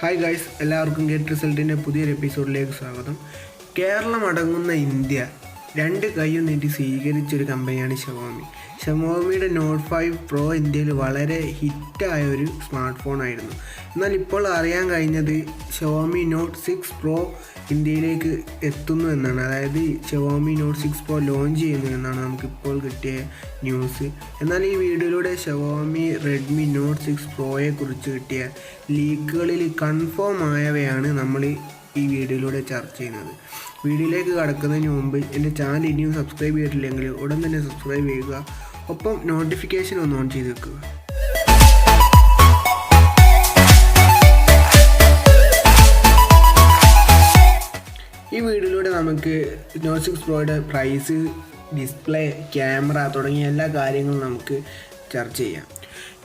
Hi guys, എല്ലാവർക്കും get റിസൾട്ടിൻ്റെ പുതിയൊരു എപ്പിസോഡിലേക്ക് സ്വാഗതം. കേരളം അടങ്ങുന്ന ഇന്ത്യ രണ്ട് കൈയും നീട്ടി സ്വീകരിച്ചൊരു കമ്പനിയാണ് ഷവോമി. ഷവോമിയുടെ നോട്ട് 5 പ്രോ ഇന്ത്യയിൽ വളരെ ഹിറ്റായ ഒരു സ്മാർട്ട് ഫോണായിരുന്നു. എന്നാൽ ഇപ്പോൾ അറിയാൻ കഴിഞ്ഞത് ഷവോമി നോട്ട് 6 പ്രോ ഇന്ത്യയിലേക്ക് എത്തുന്നു എന്നാണ്. അതായത് ഷവോമി നോട്ട് 6 പ്രോ ലോഞ്ച് ചെയ്യുന്നു എന്നാണ് നമുക്കിപ്പോൾ കിട്ടിയ ന്യൂസ്. എന്നാൽ ഈ വീഡിയോയിലൂടെ ഷവോമി റെഡ്മി നോട്ട് 6 പ്രോയെ കുറിച്ച് കിട്ടിയ ലീക്കുകളിൽ കൺഫേം ആയവയാണ് നമ്മൾ ഈ വീഡിയോയിലൂടെ ചർച്ച ചെയ്യുന്നത്. വീഡിയോയിലേക്ക് കടക്കുന്നതിന് മുമ്പ് എൻ്റെ ചാനൽ ഇനിയും സബ്സ്ക്രൈബ് ചെയ്തിട്ടില്ലെങ്കിൽ ഉടൻ തന്നെ സബ്സ്ക്രൈബ് ചെയ്യുക, ഒപ്പം നോട്ടിഫിക്കേഷൻ ഒന്ന് ഓൺ ചെയ്ത് വെക്കുക. ഈ വീഡിയോയിലൂടെ നമുക്ക് നോട്ട് 6 പ്രോയുടെ പ്രൈസ്, ഡിസ്പ്ലേ, ക്യാമറ തുടങ്ങിയ എല്ലാ കാര്യങ്ങളും നമുക്ക് ചർച്ച ചെയ്യാം.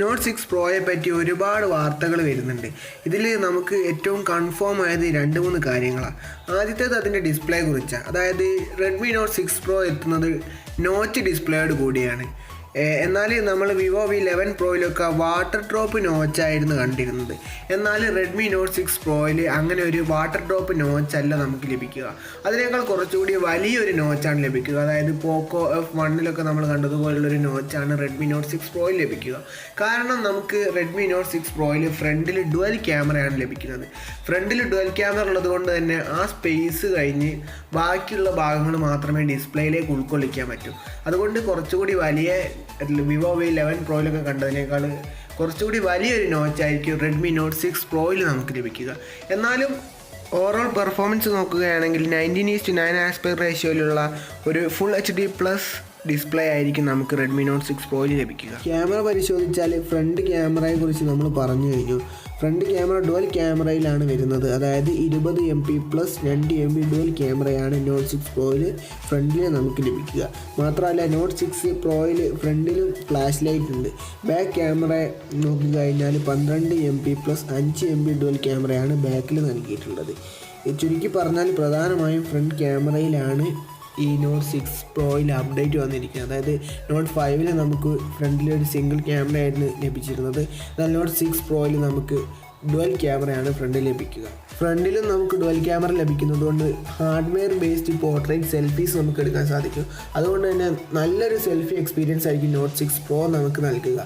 നോട്ട് 6 പ്രോയെ പറ്റി ഒരുപാട് വാർത്തകൾ വരുന്നുണ്ട്. ഇതിൽ നമുക്ക് ഏറ്റവും കൺഫേം ആയത് 2-3 കാര്യങ്ങളാണ്. ആദ്യത്തേത് അതിൻ്റെ ഡിസ്പ്ലേ കുറിച്ചാണ്. അതായത് റെഡ്മി നോട്ട് 6 പ്രോ എത്തുന്നത് നോച്ച് ഡിസ്പ്ലേയോട് കൂടിയാണ്. എന്നാൽ നമ്മൾ വിവോ V11 പ്രോയിലൊക്കെ വാട്ടർ ഡ്രോപ്പ് നോച്ചായിരുന്നു കണ്ടിരുന്നത്. എന്നാൽ റെഡ്മി നോട്ട് 6 പ്രോയിൽ അങ്ങനെ ഒരു വാട്ടർ ഡ്രോപ്പ് നോച്ചല്ല നമുക്ക് ലഭിക്കുക. അതിനേക്കാൾ കുറച്ചുകൂടി വലിയൊരു നോച്ചാണ് ലഭിക്കുക. അതായത് പോക്കോ F1 നമ്മൾ കണ്ടതുപോലുള്ളൊരു നോച്ചാണ് റെഡ്മി നോട്ട് 6 പ്രോയിൽ ലഭിക്കുക. കാരണം നമുക്ക് റെഡ്മി നോട്ട് 6 പ്രോയിൽ ഫ്രണ്ടിൽ ഡുവൽ ക്യാമറയാണ് ലഭിക്കുന്നത്. ഫ്രണ്ടിൽ ഡുവൽ ക്യാമറ ഉള്ളത് കൊണ്ട് തന്നെ ആ സ്പേസ് കഴിഞ്ഞ് ബാക്കിയുള്ള ഭാഗങ്ങൾ മാത്രമേ ഡിസ്പ്ലേയിലേക്ക് ഉൾക്കൊള്ളിക്കാൻ പറ്റൂ. അതുകൊണ്ട് കുറച്ചുകൂടി വലിയ വിവോ V11 പ്രോയിലൊക്കെ കണ്ടതിനേക്കാൾ കുറച്ചുകൂടി വലിയൊരു നോച്ചായിരിക്കും റെഡ്മി നോട്ട് 6 പ്രോയിൽ നമുക്ക് ലഭിക്കുക. എന്നാലും ഓവറോൾ പെർഫോമൻസ് നോക്കുകയാണെങ്കിൽ 19:9 ആസ്പെക്ട് റേഷ്യോയിലുള്ള ഒരു ഫുൾ HD+ ഡിസ്പ്ലേ ആയിരിക്കും നമുക്ക് റെഡ്മി നോട്ട് 6 പ്രോയിൽ ലഭിക്കുക. ക്യാമറ പരിശോധിച്ചാൽ ഫ്രണ്ട് ക്യാമറയെ കുറിച്ച് നമ്മൾ പറഞ്ഞു കഴിഞ്ഞു. ഫ്രണ്ട് ക്യാമറ ഡുവൽ ക്യാമറയിലാണ് വരുന്നത്. അതായത് 20 MP + 2 MP ഡുവൽ ക്യാമറയാണ് നോട്ട് 6 പ്രോയിൽ ഫ്രണ്ടിൽ നമുക്ക് ലഭിക്കുക. മാത്രമല്ല നോട്ട് 6 പ്രോയിൽ ഫ്രണ്ടിലും ഫ്ലാഷ് ലൈറ്റ് ഉണ്ട്. ബാക്ക് ക്യാമറ നോക്കിക്കഴിഞ്ഞാൽ 12 MP + 5 MP ഡുവൽ ക്യാമറയാണ് ബാക്കിൽ നൽകിയിട്ടുള്ളത്. ചുരുക്കി പറഞ്ഞാൽ പ്രധാനമായും ഫ്രണ്ട് ക്യാമറയിലാണ് ഈ നോട്ട് 6 പ്രോയിൽ അപ്ഡേറ്റ് വന്നിരിക്കുന്നത്. അതായത് നോട്ട് 5 നമുക്ക് ഫ്രണ്ടിൽ ഒരു സിംഗിൾ ക്യാമറ ആയിരുന്നു ലഭിച്ചിരുന്നത്. എന്നാൽ നോട്ട് 6 പ്രോയിൽ നമുക്ക് ഡുവൽ ക്യാമറയാണ് ഫ്രണ്ടിൽ ലഭിക്കുക. ഫ്രണ്ടിലും നമുക്ക് ഡുവൽ ക്യാമറ ലഭിക്കുന്നത് കൊണ്ട് ഹാർഡ്വെയർ ബേസ്ഡ് പോർട്രേറ്റ് സെൽഫീസ് നമുക്ക് എടുക്കാൻ സാധിക്കും. അതുകൊണ്ട് തന്നെ നല്ലൊരു സെൽഫി എക്സ്പീരിയൻസ് ആയിരിക്കും നോട്ട് 6 പ്രോ നമുക്ക് നൽകുക.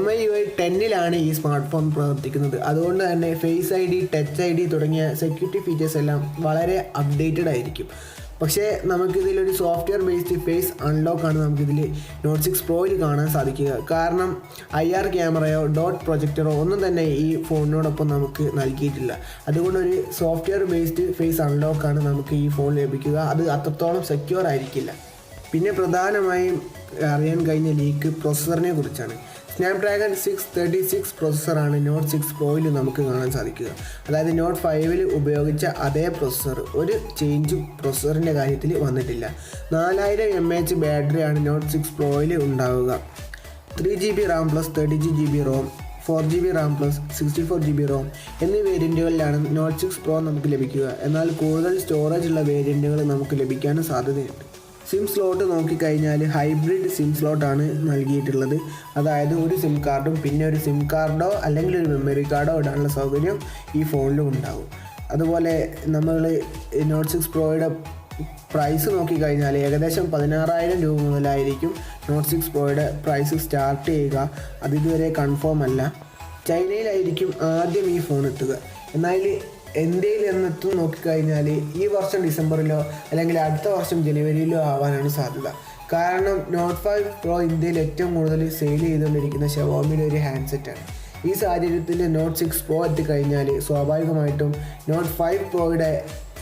MIUI 10 ഈ സ്മാർട്ട് ഫോൺ പ്രവർത്തിക്കുന്നത്. അതുകൊണ്ട് തന്നെ ഫേസ് ID, ടച്ച് ID തുടങ്ങിയ സെക്യൂരിറ്റി ഫീച്ചേഴ്സ് എല്ലാം വളരെ അപ്ഡേറ്റഡ് ആയിരിക്കും. പക്ഷേ നമുക്കിതിലൊരു സോഫ്റ്റ്വെയർ ബേസ്ഡ് ഫേസ് അൺലോക്കാണ് നമുക്കിതിൽ നോട്ട് 6 പ്രോയിൽ കാണാൻ സാധിക്കുക. കാരണം IR ക്യാമറയോ ഡോട്ട് പ്രൊജക്ടറോ ഒന്നും തന്നെ ഈ ഫോണിനോടൊപ്പം നമുക്ക് നൽകിയിട്ടില്ല. അതുകൊണ്ടൊരു സോഫ്റ്റ്വെയർ ബേസ്ഡ് ഫേസ് അൺലോക്കാണ് നമുക്ക് ഈ ഫോൺ ലഭിക്കുക. അത് അത്രത്തോളം സെക്യൂർ ആയിരിക്കില്ല. പിന്നെ പ്രധാനമായും അറിയാൻ കഴിഞ്ഞ ലീക്ക് പ്രൊസസ്സറിനെ കുറിച്ചാണ്. സ്നാപ്ഡ്രാഗൺ 636 പ്രോസസ്സറാണ് നോട്ട് 6 പ്രോയിൽ നമുക്ക് കാണാൻ സാധിക്കുക. അതായത് നോട്ട് 5 ഉപയോഗിച്ച അതേ പ്രോസസ്സർ, ഒരു ചേഞ്ചും പ്രോസസ്സറിൻ്റെ കാര്യത്തിൽ വന്നിട്ടില്ല. 4000 mAh ബാറ്ററിയാണ് നോട്ട് 6 പ്രോയിൽ ഉണ്ടാവുക. 3GB RAM + 32GB ROM, 4GB RAM + 64GB ROM എന്നീ വേരിയൻറ്റുകളിലാണ് നോട്ട് 6 പ്രോ നമുക്ക് ലഭിക്കുക. എന്നാൽ കൂടുതൽ സ്റ്റോറേജ് ഉള്ള വേരിയൻറ്റുകൾ നമുക്ക് ലഭിക്കാനും സാധ്യതയുണ്ട്. സിം സ്ലോട്ട് നോക്കിക്കഴിഞ്ഞാൽ ഹൈബ്രിഡ് സിം സ്ലോട്ടാണ് നൽകിയിട്ടുള്ളത്. അതായത് ഒരു സിം കാർഡും പിന്നെ ഒരു സിം കാർഡോ അല്ലെങ്കിൽ ഒരു മെമ്മറി കാർഡോ ഇടാനുള്ള സൗകര്യം ഈ ഫോണിലും ഉണ്ടാകും. അതുപോലെ നമ്മൾ നോട്ട് 6 പ്രോയുടെ പ്രൈസ് നോക്കിക്കഴിഞ്ഞാൽ ഏകദേശം 16,000 രൂപ മുതലായിരിക്കും നോട്ട് 6 പ്രോയുടെ പ്രൈസ് സ്റ്റാർട്ട് ചെയ്യുക. അതിതുവരെ കൺഫേം അല്ല. ചൈനയിലായിരിക്കും ആദ്യം ഈ ഫോൺ എത്തുക. എന്നാൽ ഇന്ത്യയിൽ എന്നെത്തും നോക്കിക്കഴിഞ്ഞാൽ ഈ വർഷം ഡിസംബറിലോ അല്ലെങ്കിൽ അടുത്ത വർഷം ജനുവരിയിലോ ആവാനാണ് സാധ്യത. കാരണം നോട്ട് 5 പ്രോ ഇന്ത്യയിൽ ഏറ്റവും കൂടുതൽ സെയിൽ ചെയ്തുകൊണ്ടിരിക്കുന്ന ഷവോമിയുടെ ഒരു ഹാൻഡ്സെറ്റാണ്. ഈ സാഹചര്യത്തിൽ നോട്ട് 6 പ്രോ എത്തിക്കഴിഞ്ഞാൽ സ്വാഭാവികമായിട്ടും നോട്ട് 5 പ്രോയുടെ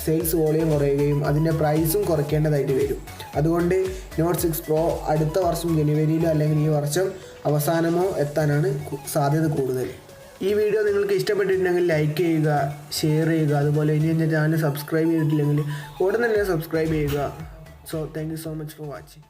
സെയിൽസ് വോളിയം കുറയുകയും അതിൻ്റെ പ്രൈസും കുറയ്ക്കേണ്ടതായിട്ട് വരും. അതുകൊണ്ട് നോട്ട് 6 പ്രോ അടുത്ത വർഷം ജനുവരിയിലോ അല്ലെങ്കിൽ ഈ വർഷം അവസാനമോ എത്താനാണ് സാധ്യത കൂടുതൽ. ഈ വീഡിയോ നിങ്ങൾക്ക് ഇഷ്ടപ്പെട്ടിട്ടുണ്ടെങ്കിൽ ലൈക്ക് ചെയ്യുക, ഷെയർ ചെയ്യുക. അതുപോലെ ഇനി എൻ്റെ ചാനൽ സബ്സ്ക്രൈബ് ചെയ്തിട്ടില്ലെങ്കിൽ ഉടൻ തന്നെ സബ്സ്ക്രൈബ് ചെയ്യുക. So thank you so much for watching.